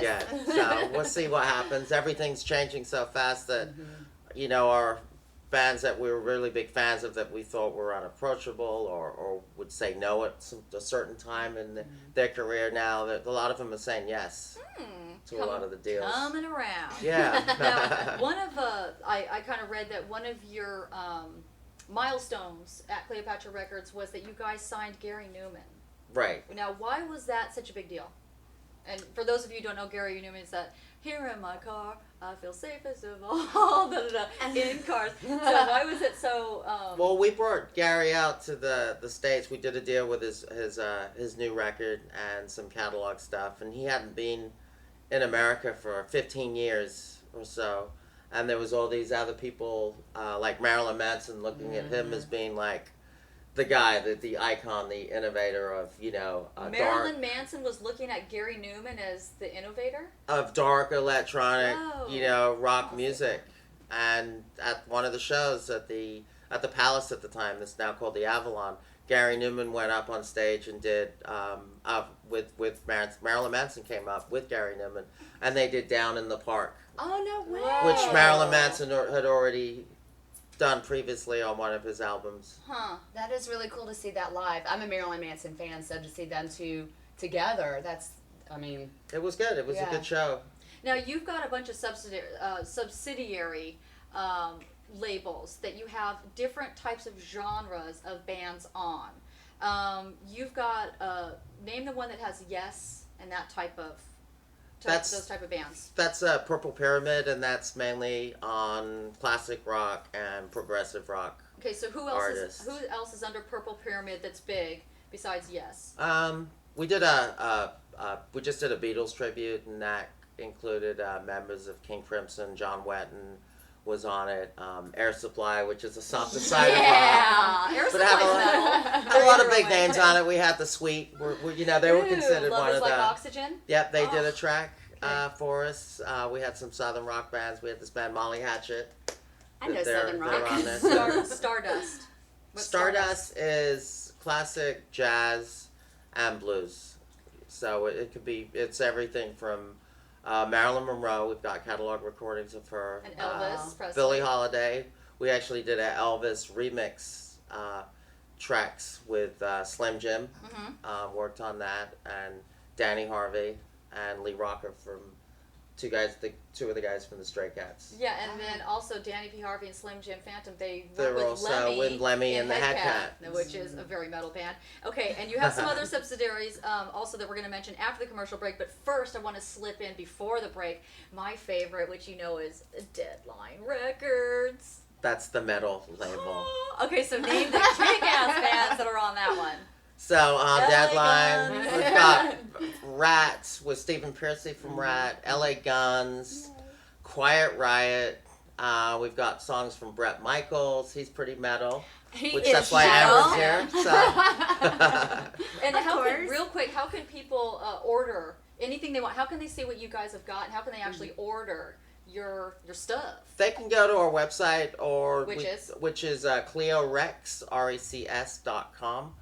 yet. So we'll see what happens. Everything's changing so fast that, our bands that we were really big fans of that we thought were unapproachable or would say no at a certain time in their career now, that a lot of them are saying yes to a lot of the deals. Coming around. Yeah. Now, I kind of read that one of your milestones at Cleopatra Records was that you guys signed Gary Newman. Right. Now, why was that such a big deal? And for those of you who don't know, Gary Newman is that, here in my car, I feel safest of all, in cars. So why was it so... Well, we brought Gary out to the States. We did a deal with his new record and some catalog stuff, and he hadn't been in America for 15 years or so. And there was all these other people, like Marilyn Manson, looking at him as being like the guy, the icon, the innovator of, Marilyn Manson was looking at Gary Newman as the innovator? Of dark electronic, rock music. And at one of the shows at the Palace at the time, that's now called the Avalon, Gary Newman went up on stage and did, with Marilyn Manson came up with Gary Newman, and they did Down in the Park. Oh, no way. Which Marilyn Manson had already done previously on one of his albums. Huh. That is really cool to see that live. I'm a Marilyn Manson fan, so to see them two together, It was good. It was a good show. Now, you've got a bunch of subsidiary labels that you have different types of genres of bands on. You've got, name the one that has Yes and that type of... those type of bands. That's Purple Pyramid, and that's mainly on classic rock and progressive rock. Okay, so who else is under Purple Pyramid that's big besides Yes? We did we just did a Beatles tribute, and that included members of King Crimson. John Wetton was on it. Air Supply, which is a softer side of rock. Yeah, Air Supply. A lot of big names on it. We had The Sweet. They were considered Love one is of like the... Oxygen? Yep, they did a track for us. We had some Southern rock bands. We had this band, Molly Hatchet. I know Southern rock. They're on there. Stardust. What's Stardust is classic jazz and blues. So it's everything from Marilyn Monroe. We've got catalog recordings of her. And Elvis Presley. Billie Holiday. We actually did an Elvis remix tracks with Slim Jim. Worked on that. And Danny Harvey and Lee Rocker from two of the guys from the Stray Cats. Yeah, and then also Danny P. Harvey and Slim Jim Phantom, they were with also with Lemmy and the Head Cat, which is a very metal band. Okay, and you have some other subsidiaries also that we're going to mention after the commercial break, but first I want to slip in before the break my favorite, which is Deadline Records. That's the metal label. Okay, so name the kick-ass bands that are on that one. So Deadline, Guns. we've got Rat with Stephen Pearcy from Rat, LA Guns, Quiet Riot. We've got songs from Bret Michaels. He's pretty metal. That's why Amber's here. So. And real quick, how can people order anything they want? How can they see what you guys have got, and how can they actually order your stuff? They can go to our website, which is CleoRex, RECS.com.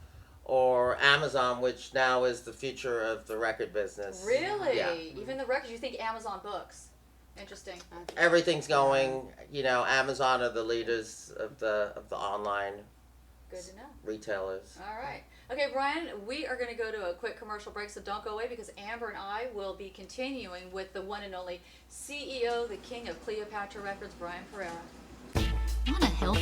Or Amazon, which now is the future of the record business. Really? Yeah. Even the records? You think Amazon books? Interesting. Everything's going. Amazon are the leaders of the online. Good to know. Retailers. All right. Okay, Brian, we are going to go to a quick commercial break, so don't go away because Amber and I will be continuing with the one and only CEO, the king of Cleopatra Records, Brian Perera. Want a health